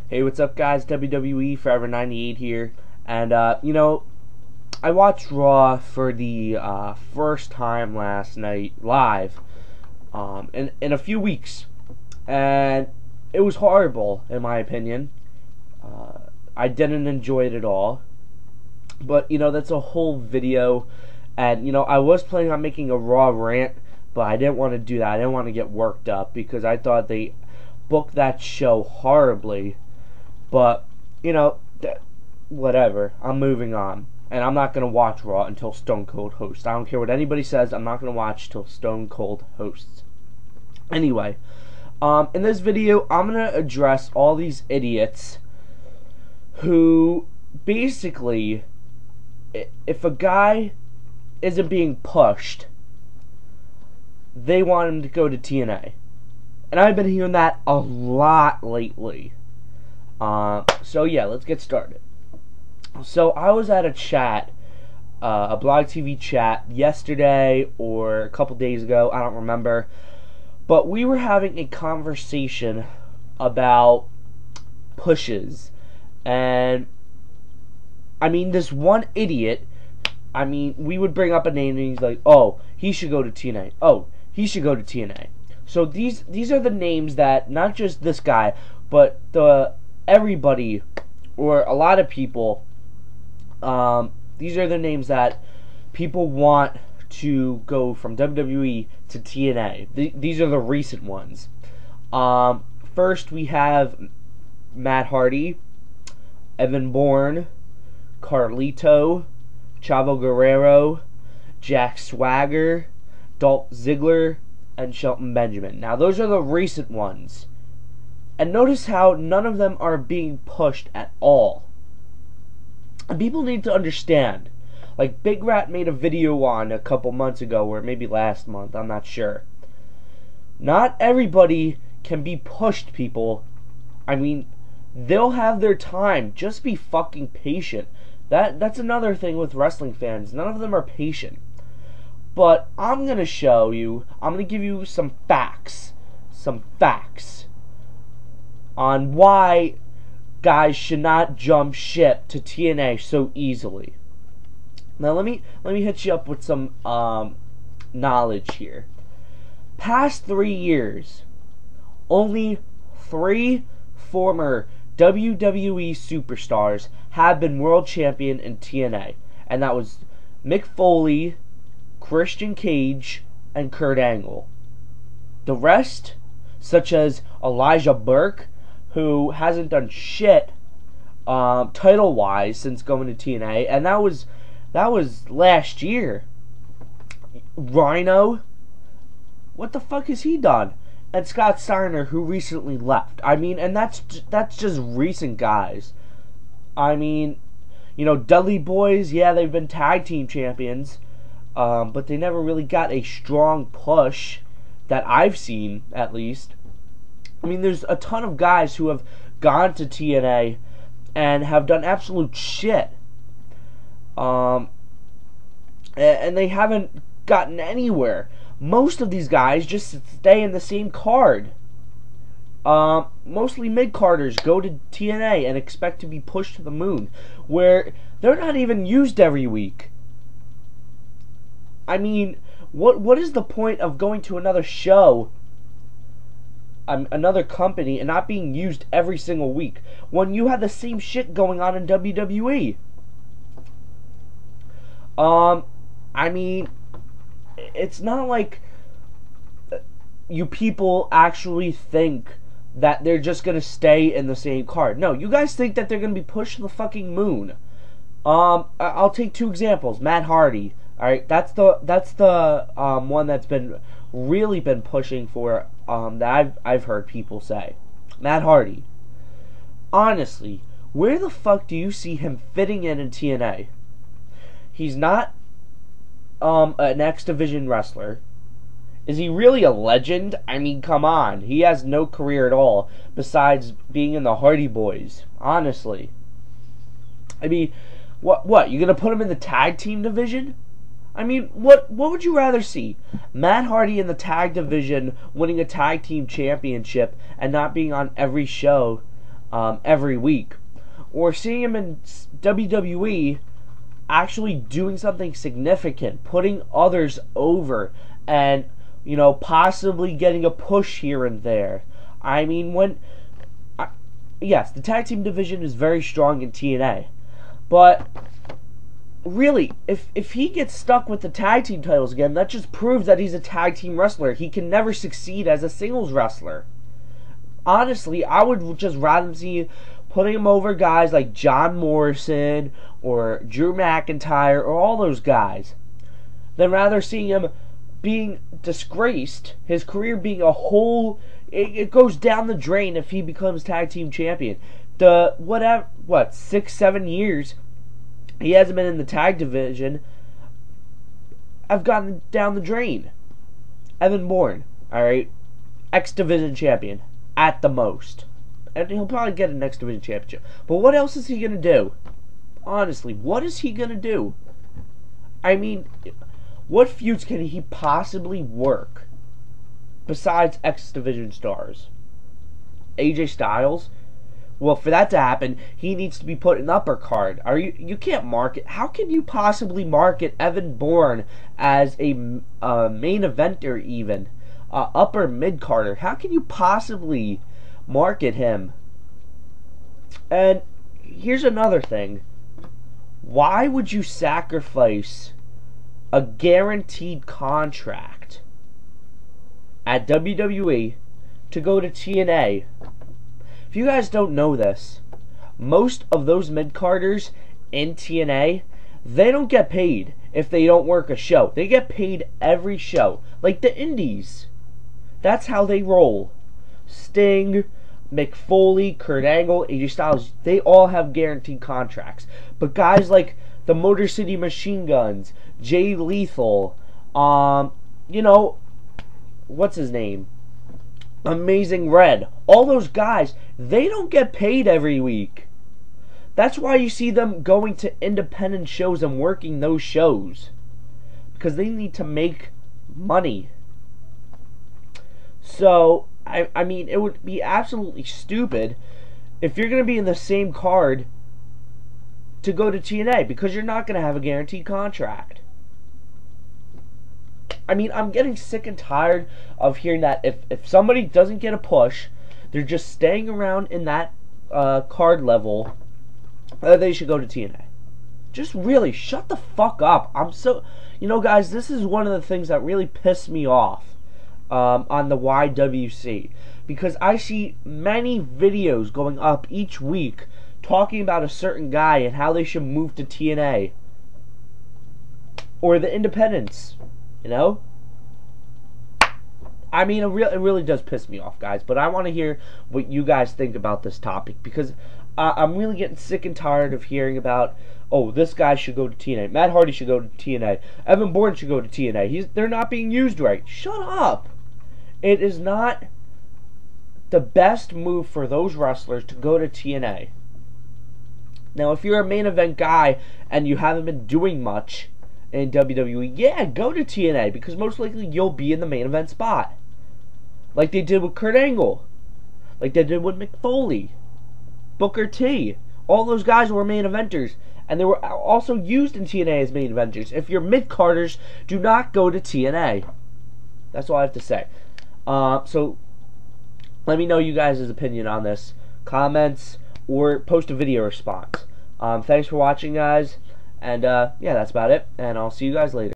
Hey, what's up, guys? WWE Forever 98 here. And, I watched Raw for the first time last night live in a few weeks. And it was horrible, in my opinion. I didn't enjoy it at all. But, that's a whole video. And, I was planning on making a Raw rant, but I didn't want to do that. I didn't want to get worked up because I thought they booked that show horribly. But, whatever. I'm moving on. And I'm not going to watch Raw until Stone Cold hosts. I don't care what anybody says. I'm not going to watch till Stone Cold hosts. Anyway, in this video, I'm going to address all these idiots who basically, if a guy isn't being pushed, they want him to go to TNA. And I've been hearing that a lot lately. So yeah, let's get started. So I was at a chat, a Blog TV chat yesterday or a couple days ago, I don't remember. But we were having a conversation about pushes. And, this one idiot, we would bring up a name and he's like, oh, he should go to TNA. Oh, he should go to TNA. So these are the names that, not just this guy, but everybody, or a lot of people, these are the names that people want to go from WWE to TNA. These are the recent ones. First, we have Matt Hardy, Evan Bourne, Carlito, Chavo Guerrero, Jack Swagger, Dolph Ziggler, and Shelton Benjamin. Now, those are the recent ones. And notice how none of them are being pushed at all. And people need to understand. Like, Big Rat made a video on a couple months ago, or maybe last month, I'm not sure. Not everybody can be pushed, people. They'll have their time. Just be fucking patient. That's another thing with wrestling fans. None of them are patient. But I'm going to give you some facts. Some facts on why guys should not jump ship to TNA so easily. Now let me hit you up with some knowledge here. Past 3 years, only 3 former WWE superstars have been world champion in TNA, and that was Mick Foley, Christian Cage, and Kurt Angle. The rest, such as Elijah Burke, who hasn't done shit title-wise since going to TNA, and that was last year. Rhino, what the fuck has he done? And Scott Steiner, who recently left. And that's just recent guys. Dudley Boys, yeah, they've been tag team champions, but they never really got a strong push that I've seen, at least. There's a ton of guys who have gone to TNA and have done absolute shit. And they haven't gotten anywhere. Most of these guys just stay in the same card. Mostly mid-carders go to TNA and expect to be pushed to the moon, where they're not even used every week. What is the point of going to another show, another company, and not being used every single week when you have the same shit going on in WWE? It's not like you people actually think that they're just gonna stay in the same card. No, you guys think that they're gonna be pushed to the fucking moon. I'll take 2 examples. Matt Hardy. Alright, that's the one that's really been pushing for, that I've heard people say. Matt Hardy. Honestly, where the fuck do you see him fitting in TNA? He's not an X Division wrestler. Is he really a legend? Come on. He has no career at all besides being in the Hardy Boys. Honestly. What? You gonna put him in the tag team division? What would you rather see? Matt Hardy in the tag division winning a tag team championship and not being on every show, every week, or seeing him in WWE actually doing something significant, putting others over, and possibly getting a push here and there. I mean, yes, the tag team division is very strong in TNA, but really, if he gets stuck with the tag team titles again, that just proves that he's a tag team wrestler. He can never succeed as a singles wrestler. Honestly, I would just rather see putting him over guys like John Morrison or Drew McIntyre or all those guys, than rather seeing him being disgraced, his career being a whole, it goes down the drain if he becomes tag team champion. 6-7 years he hasn't been in the tag division have gotten down the drain. Evan Bourne, alright, X Division champion at the most, and he'll probably get an X Division championship, but what else is he gonna do? Honestly, what is he gonna do? I mean, what feuds can he possibly work besides X Division stars? AJ Styles? Well, for that to happen, he needs to be put in the upper card. You can't market. How can you possibly market Evan Bourne as a main eventer, even upper mid carder? How can you possibly market him? And here's another thing: why would you sacrifice a guaranteed contract at WWE to go to TNA? If you guys don't know this, most of those mid-carders in TNA, they don't get paid if they don't work a show. They get paid every show. Like the indies. That's how they roll. Sting, Mick Foley, Kurt Angle, AJ Styles, they all have guaranteed contracts. But guys like the Motor City Machine Guns, Jay Lethal, what's his name? Amazing Red. All those guys, they don't get paid every week. That's why you see them going to independent shows and working those shows, because they need to make money. So, I mean, it would be absolutely stupid if you're going to be in the same card to go to TNA, because you're not going to have a guaranteed contract. I mean, I'm getting sick and tired of hearing that if somebody doesn't get a push, they're just staying around in that card level, they should go to TNA. Just really, shut the fuck up. I'm so... guys, this is one of the things that really pissed me off on the YWC. Because I see many videos going up each week talking about a certain guy and how they should move to TNA. Or the independents. I mean, it really does piss me off, guys. But I want to hear what you guys think about this topic, because I'm really getting sick and tired of hearing about, oh, this guy should go to TNA, Matt Hardy should go to TNA, Evan Bourne should go to TNA. They're not being used right. Shut up. It is not the best move for those wrestlers to go to TNA. Now, if you're a main event guy and you haven't been doing much in WWE, yeah, go to TNA, because most likely you'll be in the main event spot, like they did with Kurt Angle, like they did with Mick Foley, Booker T. All those guys were main eventers, and they were also used in TNA as main eventers. If you're mid-carders, do not go to TNA. That's all I have to say. So let me know you guys' opinion on this, comments, or post a video response. Thanks for watching, guys. And, yeah, that's about it. And I'll see you guys later.